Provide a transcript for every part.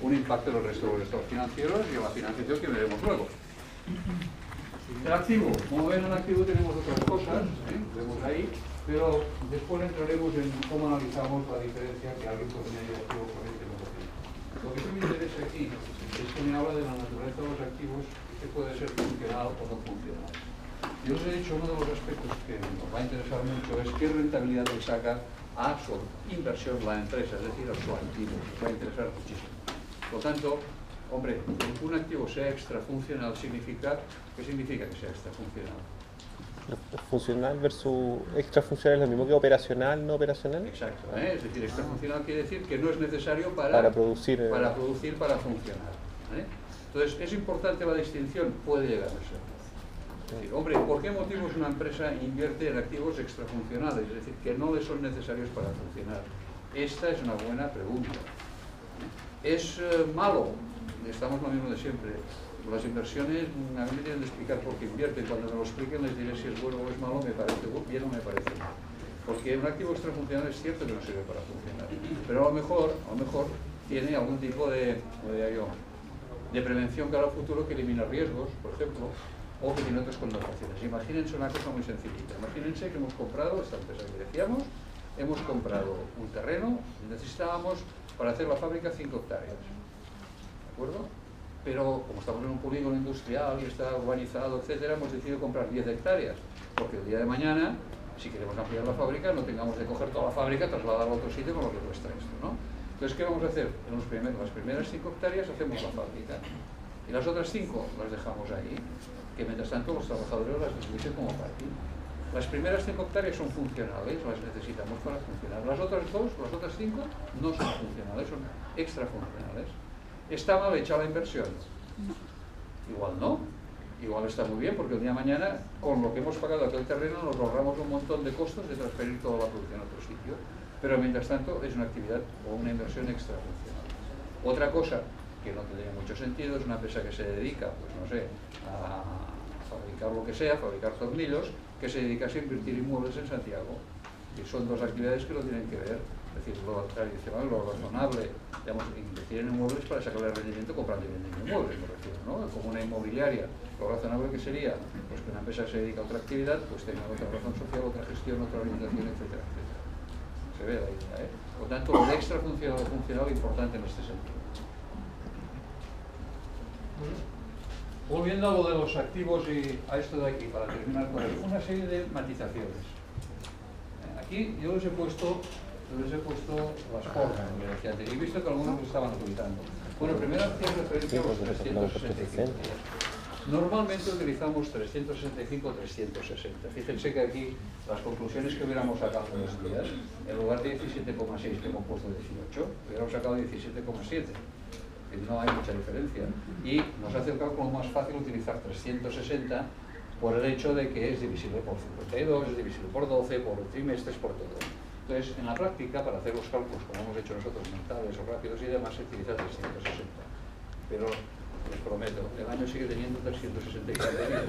un impacto en el resto de los estados financieros y en la financiación que veremos luego. El activo, como ven, en el activo tenemos otras cosas, vemos ahí, pero después entraremos en cómo analizamos la diferencia que alguien puede añadir activo corriente y no corriente. Lo que sí me interesa aquí es que me habla de la naturaleza de los activos, que puede ser funcional o no funcional. Yo os he dicho, uno de los aspectos que nos va a interesar mucho es qué rentabilidad le saca a su inversión la empresa, es decir, a su activo. Nos va a interesar muchísimo. Por tanto, hombre, que un activo sea extrafuncional significa, ¿qué significa que sea extrafuncional? Funcional versus extrafuncional es lo mismo que operacional, no operacional. Exacto, es decir, extrafuncional quiere decir que no es necesario para producir, para funcionar. Entonces, ¿es importante la distinción? Puede llegar a ser. Es decir, hombre, ¿por qué motivos una empresa invierte en activos extrafuncionales? Es decir, que no le son necesarios para funcionar. Esta es una buena pregunta. ¿Es malo? Estamos lo mismo de siempre. Las inversiones, a mí me tienen de explicar por qué invierten. Cuando me lo expliquen les diré si es bueno o es malo, me parece bien o me parece mal. Porque un activo extrafuncional es cierto que no sirve para funcionar. Pero a lo mejor tiene algún tipo de prevención cara al futuro que elimina riesgos, por ejemplo, o que tiene otras connotaciones. Imagínense una cosa muy sencillita. Imagínense que hemos comprado, esta empresa que decíamos, hemos comprado un terreno y necesitábamos para hacer la fábrica 5 hectáreas. ¿De acuerdo? Pero como estamos en un polígono industrial y está urbanizado, etcétera, hemos decidido comprar 10 hectáreas, porque el día de mañana, si queremos ampliar la fábrica, no tengamos de coger toda la fábrica, trasladarla a otro sitio con lo que cuesta esto, ¿no? Entonces, ¿qué vamos a hacer? En las primeras 5 hectáreas hacemos la fábrica y las otras 5 las dejamos ahí, que mientras tanto los trabajadores las utilicen como parking. Las primeras 5 hectáreas son funcionales, las necesitamos para funcionar. Las otras 5 no son funcionales, son extrafuncionales. ¿Está mal hecha la inversión? Igual no. Igual está muy bien, porque el día de mañana, con lo que hemos pagado aquel terreno, nos ahorramos un montón de costos de transferir toda la producción a otro sitio. Pero mientras tanto es una actividad o una inversión extrafuncional. Otra cosa que no tendría mucho sentido es una empresa que se dedica, pues no sé, a fabricar lo que sea, fabricar tornillos, que se dedicase a invertir inmuebles en Santiago. Y son dos actividades que no tienen que ver. Es decir, lo tradicional, lo razonable, digamos, invertir en inmuebles para sacarle rendimiento comprando y vendiendo inmuebles, me refiero, ¿no? Como una inmobiliaria, lo razonable que sería, pues que una empresa que se dedica a otra actividad, pues tenga otra razón social, otra gestión, otra orientación, etcétera, etcétera. Se ve la idea, ¿eh? Por lo tanto, el extra funcional importante en este sentido. Volviendo a lo de los activos y a esto de aquí, para terminar con una serie de matizaciones. Aquí yo les he puesto las formas, y he visto que algunos lo estaban utilizando. Bueno, primero hacía referencia a los 365 días. Normalmente utilizamos 365 o 360. Fíjense que aquí las conclusiones que hubiéramos sacado en los días, en lugar de 17,6 que hemos puesto 18, hubiéramos sacado 17,7. No hay mucha diferencia. Y nos hace el cálculo más fácil utilizar 360 por el hecho de que es divisible por 52, es divisible por 12, por trimestres, por todo. Entonces, en la práctica, para hacer los cálculos como hemos hecho nosotros, mentales o rápidos y demás, se utiliza 360. Pero les prometo, el año sigue teniendo 364 días.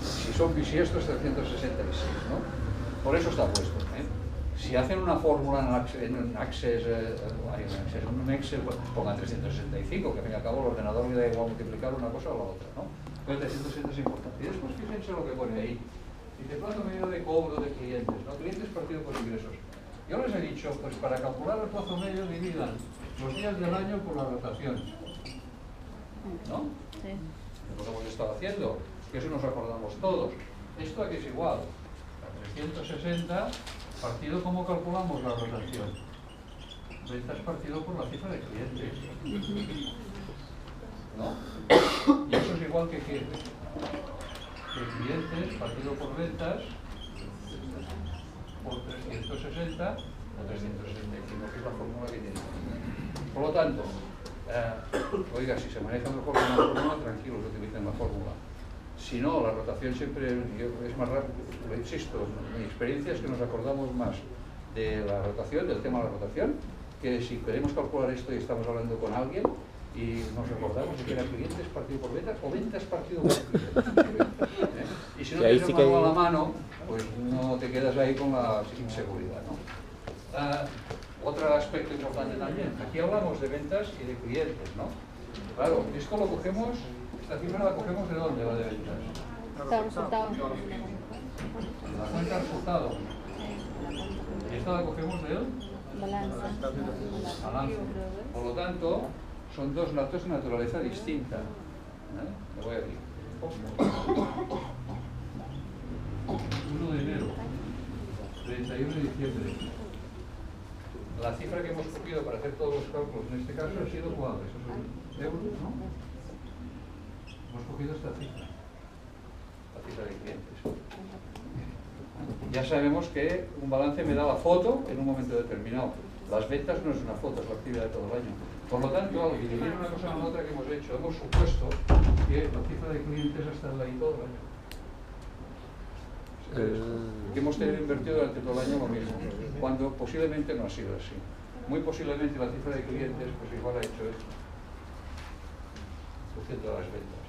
Si son bisiestos, 366, ¿no? Por eso está puesto, ¿eh? Si hacen una fórmula en un Access, pongan 365, que al fin y al cabo el ordenador le da igual multiplicar una cosa o la otra, ¿no? Pero 360 es importante. Y después fíjense lo que pone ahí. Dice plazo medio de cobro de clientes, ¿no? Clientes partido por ingresos. Yo les he dicho, pues para calcular el plazo medio dividan los días del año por la rotación. ¿No? Sí. Es lo que hemos estado haciendo, que eso nos acordamos todos. Esto aquí es igual. A 360 partido, ¿cómo calculamos la rotación? Ventas partido por la cifra de clientes. ¿No? Y eso es igual que clientes partido por ventas por 360 o 365, que es la fórmula que tiene. Por lo tanto, oiga, si se maneja mejor con la fórmula, tranquilos, utilicen la fórmula. Si no, la rotación siempre es más rápido. Insisto, mi experiencia es que nos acordamos más de la rotación, del tema de la rotación, que si queremos calcular esto y estamos hablando con alguien y nos recordamos de que era clientes partido por ventas o ventas partido por clientes. Y si no tienes el manual a la mano, pues no te quedas ahí con la inseguridad, ¿no? Otro aspecto importante también, aquí hablamos de ventas y de clientes, ¿no? Claro, esto lo cogemos, esta cifra la cogemos ¿de dónde? La de ventas. Resultado. La cuenta de resultado. ¿Y esta la cogemos de él? Balanza. Balance. Por lo tanto, son dos datos de naturaleza distinta. Lo voy a decir. 1 de enero, 31 de diciembre. La cifra que hemos cogido para hacer todos los cálculos en este caso ha sido ¿cuál? Esos son euros, ¿no? Hemos cogido esta cifra, la cifra de clientes. Ya sabemos que un balance me da la foto en un momento determinado. Las ventas no es una foto, es la actividad de todo el año. Por lo tanto, al dividir una cosa con la otra que hemos hecho, hemos supuesto que la cifra de clientes ha estado ahí todo el año. Que hemos tenido invertido durante todo el año lo mismo, cuando posiblemente no ha sido así. Muy posiblemente la cifra de clientes pues igual ha hecho esto, cogiendo las ventas.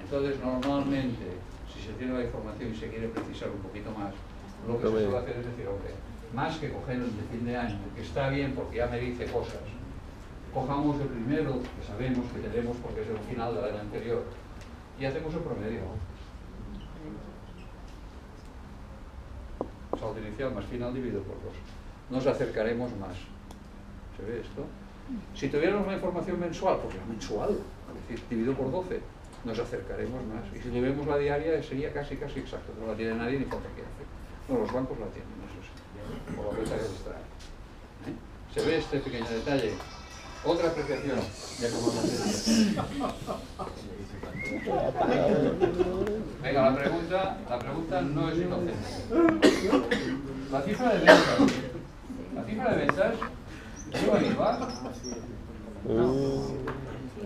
Entonces, normalmente, si se tiene la información y se quiere precisar un poquito más, lo que se suele hacer es decir, hombre, más que coger el de fin de año, que está bien porque ya me dice cosas, cojamos el primero que sabemos que tenemos porque es el final del año anterior y hacemos el promedio. Saldo inicial más final dividido por 2. Nos acercaremos más. ¿Se ve esto? Si tuviéramos una información mensual, pues la mensual, es decir, dividido por 12, nos acercaremos más. Y si tuviéramos la diaria, sería casi exacto. No la tiene nadie ni cuenta que hace. Bueno, los bancos la tienen, eso sí, por la cuenta que les trae. ¿Se ve este pequeño detalle? Otra apreciación, ya como venga, la pregunta no es inocente. La cifra de ventas, ¿lleva IVA?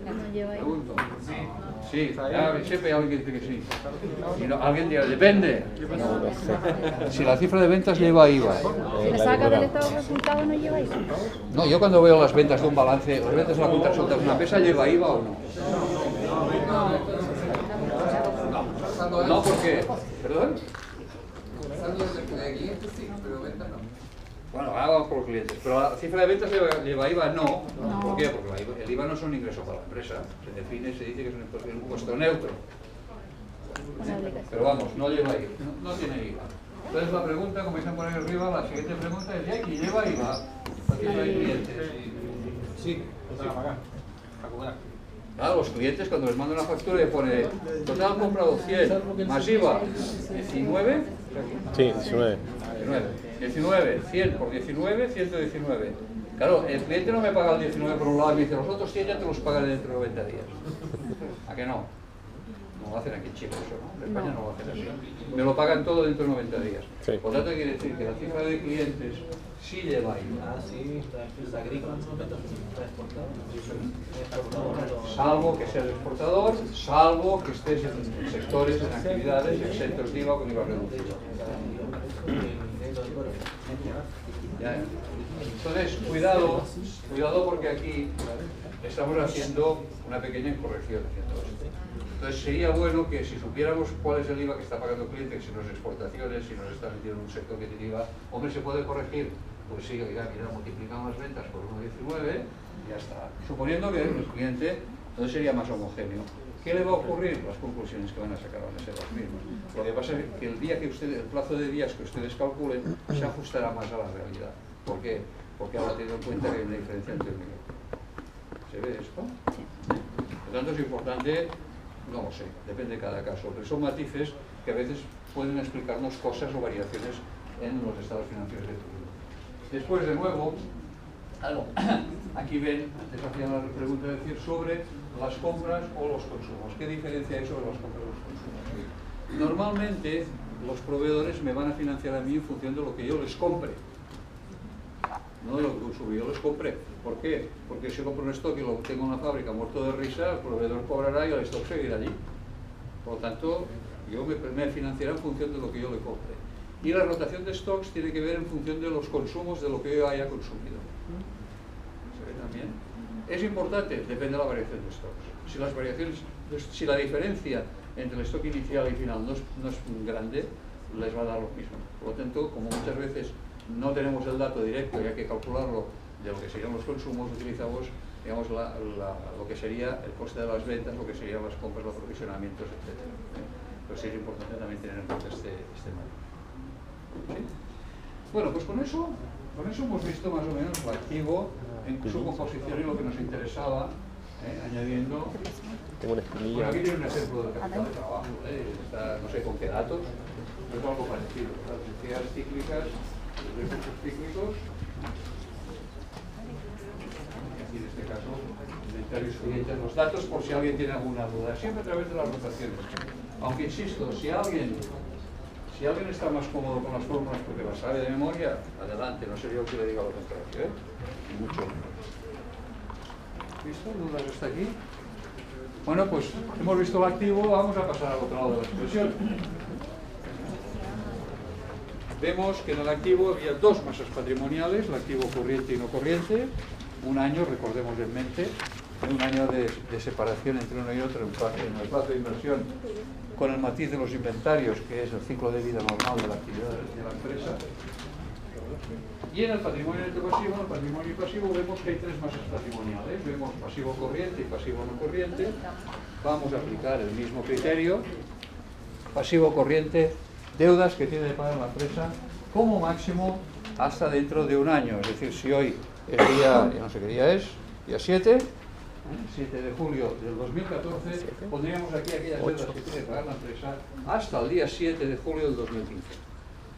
No lleva ahí. Pregunto. Sí, siempre hay alguien que dice que sí. Y no, alguien dirá, depende. Si la cifra de ventas lleva IVA. Si le saca del estado de resultados, no lleva IVA. No, yo cuando veo las ventas de un balance, las ventas de la cuenta resulta de una empresa, ¿lleva IVA o no? No, porque... ¿Perdón? Bueno, ahora vamos por los clientes. Pero la cifra de ventas lleva IVA, no. ¿Por qué? Porque el IVA no es un ingreso para la empresa. Se define, se dice que es un impuesto neutro. Pero vamos, no lleva IVA, no tiene IVA. Entonces la pregunta, como dicen por ahí arriba, la siguiente pregunta es, ¿y aquí lleva IVA? La cifra de clientes. Sí, para pagar, para cobrar. Claro, los clientes cuando les mandan una factura y pone total comprado 100 más IVA 19. Sí, 19. 19, 100 por 19, 119. Claro, el cliente no me paga el 19 por un lado y me dice, los otros 100 ya te los pagaré dentro de 90 días. ¿A qué no? No lo hacen aquí en Chile eso, ¿no? En España no lo hacen así. Me lo pagan todo dentro de 90 días. Sí. Por lo tanto, quiere decir que la cifra de clientes sí lleva IVA. Salvo que seas exportador, salvo que estés en sectores, en actividades exentos de IVA con IVA reducido. Ya. Entonces, cuidado porque aquí estamos haciendo una pequeña incorrección haciendo esto. Entonces sería bueno que si supiéramos cuál es el IVA que está pagando el cliente, si no es exportaciones, si no está metido en un sector que tiene IVA, hombre, se puede corregir. Pues sí, oiga, mira, multiplicamos las ventas por 1,19 y ya está. Suponiendo que el cliente entonces sería más homogéneo. ¿Qué le va a ocurrir? Las conclusiones que van a sacar van a ser las mismas. Lo que pasa es que el plazo de días que ustedes calculen se ajustará más a la realidad. ¿Por qué? Porque habrá tenido en cuenta que hay una diferencia entre el nivel. ¿Se ve esto? Por lo tanto es importante, no lo sé, depende de cada caso, pero son matices que a veces pueden explicarnos cosas o variaciones en los estados financieros de turno. Después, de nuevo, aquí ven, antes hacían la pregunta de decir sobre las compras o los consumos. ¿Qué diferencia hay sobre las compras y los consumos? Normalmente los proveedores me van a financiar a mí en función de lo que yo les compre, no de lo que consumo, yo les compré. ¿Por qué? Porque si yo compro un stock y lo tengo en una fábrica muerto de risa, el proveedor cobrará y el stock seguirá allí. Por lo tanto, yo me financiaré en función de lo que yo le compre. Y la rotación de stocks tiene que ver en función de los consumos de lo que yo haya consumido. ¿Se ve también? Es importante, depende de la variación de stocks. Si la diferencia entre el stock inicial y final no es grande, les va a dar lo mismo. Por lo tanto, como muchas veces no tenemos el dato directo y hay que calcularlo de lo que serían los consumos, utilizamos, digamos, lo que sería el coste de las ventas, lo que serían las compras, los aprovisionamientos, etc. Pero sí es importante también tener en cuenta este marco. ¿Sí? Bueno, pues con eso hemos visto más o menos el activo en su composición y lo que nos interesaba, añadiendo. Tengo una espinilla. Bueno, aquí tiene un ejemplo del capital de trabajo, está, no sé con qué datos, pero es algo parecido. Las necesidades cíclicas, los recursos cíclicos, y aquí en este caso, inventarios clientes, los datos por si alguien tiene alguna duda, siempre a través de las rotaciones. Aunque insisto, si alguien está más cómodo con las fórmulas porque las sabe de memoria, adelante, no sería yo que le diga lo contrario, mucho menos. ¿Listo? ¿Dudas hasta aquí? Bueno, pues hemos visto el activo, vamos a pasar al otro lado de la expresión. Vemos que en el activo había dos masas patrimoniales, el activo corriente y no corriente, un año, recordemos en mente, un año de separación entre uno y otro en el plazo de inversión, con el matiz de los inventarios, que es el ciclo de vida normal de la actividad de la empresa. Y en el patrimonio neto pasivo, en el patrimonio pasivo, vemos que hay tres masas patrimoniales. Vemos pasivo corriente y pasivo no corriente. Vamos a aplicar el mismo criterio. Pasivo corriente, deudas que tiene de pagar la empresa como máximo hasta dentro de un año. Es decir, si hoy es día, ya no sé qué día es, día 7 de julio del 2014, pondríamos aquí aquellas deudas que tiene que pagar la empresa hasta el día 7 de julio del 2015.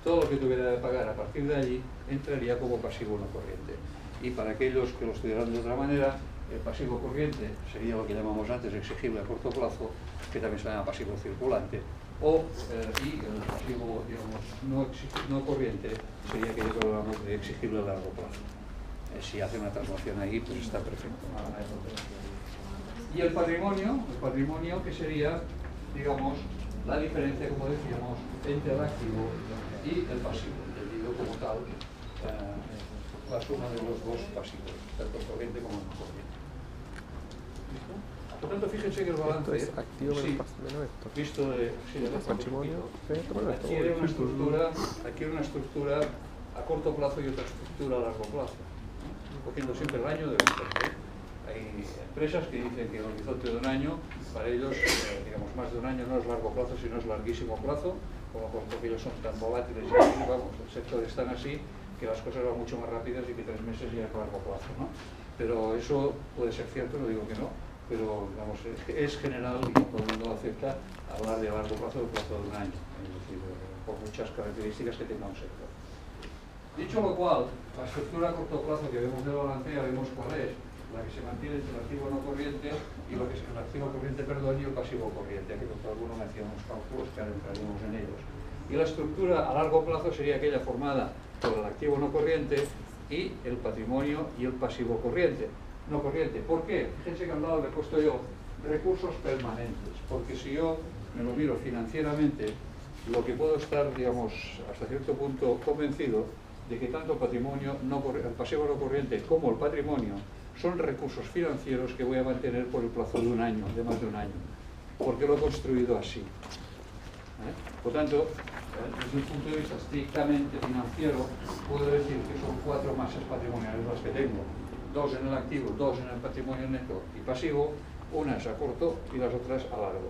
Todo lo que tuviera que pagar a partir de allí entraría como pasivo no corriente. Y para aquellos que lo estudiaran de otra manera, el pasivo corriente sería lo que llamamos antes exigible a corto plazo, que también se llama pasivo circulante, y el pasivo, digamos, no corriente sería aquello que hablamos de exigible a largo plazo. Si hace una transacción ahí, pues está perfecto. Y el patrimonio que sería, digamos, la diferencia, como decíamos, entre el activo y el pasivo, entendido como tal, la suma de los dos pasivos, tanto corriente como no corriente. ¿Listo? Por tanto, fíjense que el balance, esto es activo menos esto. Visto de patrimonio, adquiere una estructura a corto plazo y otra estructura a largo plazo, cogiendo siempre el año de horizonte. Hay empresas que dicen que el horizonte de un año, para ellos, digamos, más de un año no es largo plazo, sino es larguísimo plazo, porque ellos son tan volátiles y vamos, el sector es tan así que las cosas van mucho más rápidas y que 3 meses ya es largo plazo, ¿no? Pero eso puede ser cierto, no digo que no, pero digamos, es general y todo el mundo acepta hablar de largo plazo del plazo de un año, es decir, por muchas características que tenga un sector. Dicho lo cual, la estructura a corto plazo que vemos del balance ya vemos cuál es, la que se mantiene entre el activo no corriente y lo que es el activo corriente, perdón, y el pasivo corriente, que por alguno me hacían unos cálculos que ahora entraríamos en ellos. Y la estructura a largo plazo sería aquella formada por el activo no corriente y el patrimonio y el pasivo corriente. No corriente. ¿Por qué? Fíjense que al lado le he puesto yo recursos permanentes, porque si yo me lo miro financieramente, lo que puedo estar, digamos, hasta cierto punto convencido de que tanto el pasivo no corriente como el patrimonio son recursos financieros que voy a mantener por el plazo de un año, de más de un año, porque lo he construido así. Por tanto, desde un punto de vista estrictamente financiero, puedo decir que son 4 masas patrimoniales las que tengo. 2 en el activo, 2 en el patrimonio neto y pasivo, unas a corto y las otras a largo.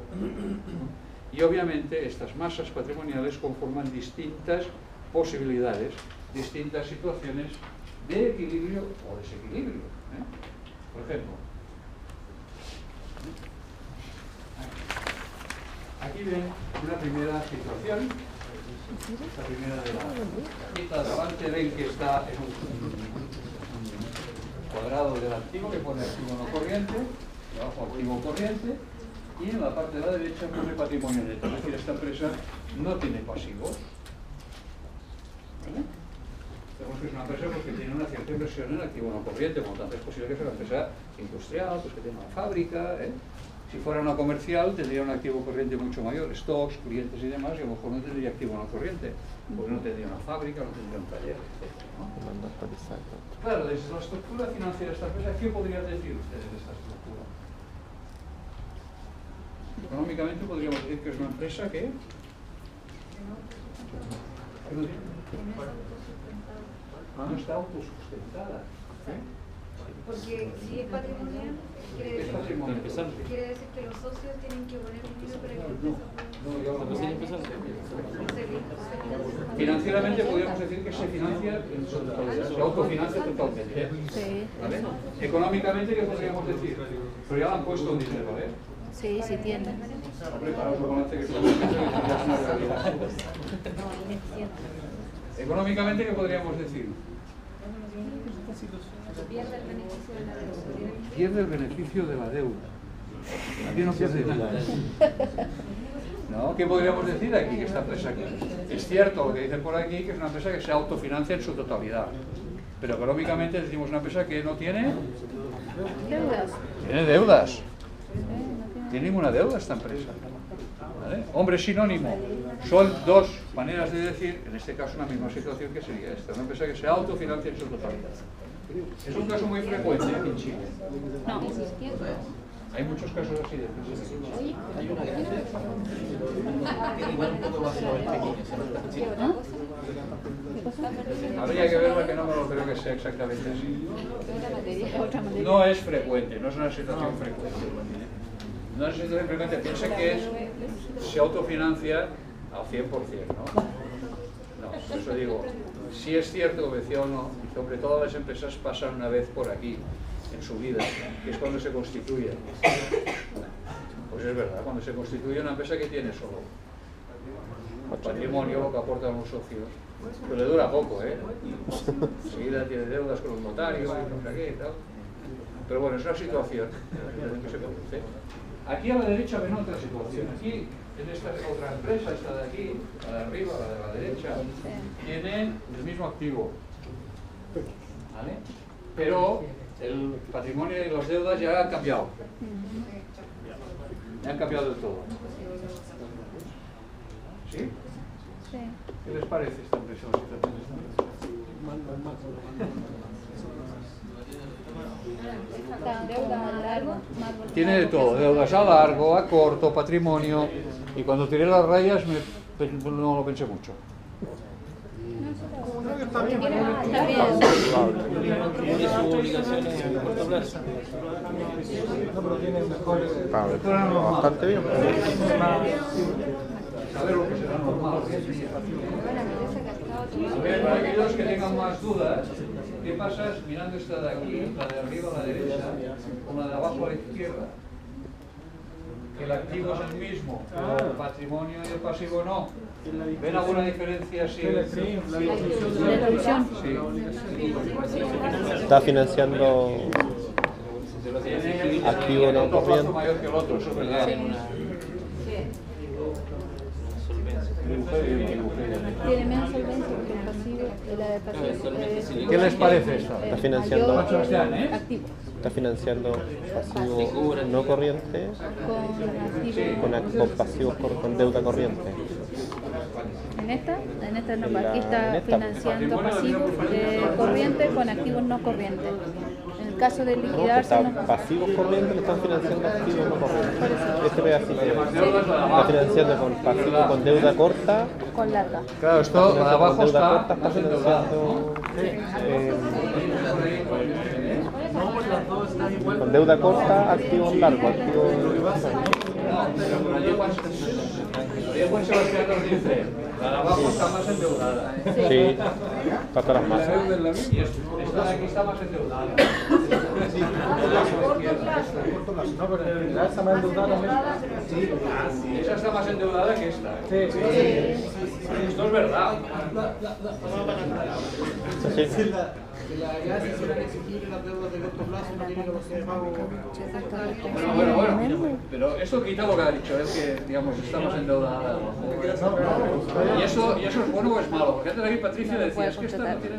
Y obviamente estas masas patrimoniales conforman distintas posibilidades, distintas situaciones de equilibrio o desequilibrio. Por ejemplo, aquí ven una primera situación, esta primera de la adelante ven que está en un cuadrado del activo que pone activo no corriente, debajo activo corriente, y en la parte de la derecha pone patrimonio neto, es decir, esta empresa no tiene pasivos. Vemos que es una empresa que tiene una cierta inversión en activo no corriente, por lo tanto es posible que sea una empresa industrial, pues que tenga una fábrica. Si fuera una comercial tendría un activo corriente mucho mayor, stocks, clientes y demás, y a lo mejor no tendría activo no corriente, porque no tendría una fábrica, no tendría un taller, etc. Claro, desde la estructura financiera de esta empresa, ¿qué podrían decir ustedes de esta estructura? Económicamente podríamos decir que es una empresa que... no está autosustentada. Porque si es patrimonial, quiere Es decir, patrimonio. quiere decir que los socios tienen que poner dinero para que la empresa No, yo hablo pueda Financieramente podríamos decir que se financia en su totalidad, se autofinancia totalmente. Sí, ¿Vale? Económicamente, ¿qué podríamos decir? Pero ya le han puesto un dinero, ¿eh? sí, sí tiene. Hombre, para eso conoce que es una realidad. Económicamente, ¿qué podríamos decir? pierde el beneficio de la deuda. Pierde el beneficio de la deuda. Aquí no pierde nada. ¿No? ¿Qué podríamos decir aquí, que esta empresa aquí? Es cierto lo que dicen por aquí, que es una empresa que se autofinancia en su totalidad. Pero económicamente decimos una empresa que no tiene... Deudas. Tiene deudas. Tiene ninguna deuda esta empresa. ¿Vale? Hombre, sinónimo. Son dos maneras de decir, en este caso, una misma situación que sería esta. Una empresa que se autofinancia en su totalidad. Es un caso muy frecuente aquí en Chile. No. Hay muchos casos así de empresas en Chile. Habría que verla, que no me lo creo que sea exactamente así. Otra materia. No es frecuente, no es una situación frecuente. No es una situación frecuente. Piensa que se autofinancia al 100%, ¿no? No, por eso digo, si es cierto, como decía uno, sobre todas las empresas pasan una vez por aquí en su vida, que es cuando se constituye. Pues es verdad, cuando se constituye una empresa que tiene solo patrimonio, lo que aportan los socios, pero le dura poco, ¿eh? Enseguida tiene deudas con los notarios, y no sé qué y tal. Pero bueno, es una situación que se produce. Aquí a la derecha ven otra situación. Aquí, en esta otra empresa, esta de aquí, la de arriba, la de la derecha, tienen el mismo activo. ¿Vale? Pero el patrimonio y las deudas ya han cambiado. Ya han cambiado del todo. ¿Sí? Sí. ¿Qué les parece esta empresa? La situación de esta empresa? Deuda a largo, más Tiene de todo, deudas a largo, a corto, patrimonio. Y cuando tiré las rayas no lo pensé mucho. Está bien. Tiene sus obligaciones a corto plazo. Bastante bien. Saber lo que será normal. A ver, para aquellos que tengan más dudas, ¿qué pasa mirando esta de aquí, la de arriba a la derecha, con la de abajo a la izquierda? Que el activo es el mismo, pero el patrimonio y el pasivo no. ¿Ven alguna diferencia así? La deducción. Sí. Está financiando Tiene activo no otro plazo corriente. mayor que el otro, eso es verdad. Tiene menos solvencia que el pasivo y la de pasivo. ¿Qué les parece esto? Está financiando, Mayor, Sebastián, ¿eh? activo. está financiando pasivo no corriente Con activo. con pasivos con deuda corriente. En esta no, En aquí está esta. financiando pasivos corrientes con activos no corrientes. En el caso de No, liquidarse, está no. pasivos corrientes le están financiando activos no corrientes. Este pedacito está financiando con pasivo con deuda corta. Con larga. Claro, esto de abajo Con deuda está corta está más endeudado. financiando con deuda corta, activos largos, activos. Juan Sebastián nos dice, la de abajo está más endeudada. Sí, para todas las masas. Y esta de aquí está más endeudada. No, pero en realidad está más endeudada también. Esa está más endeudada que esta. Esto es verdad. Sí. Bueno. Pero esto quita lo que ha dicho él, que digamos está más endeudada. Y eso es bueno o es malo. Porque antes aquí Patricia decía, es que esta no tiene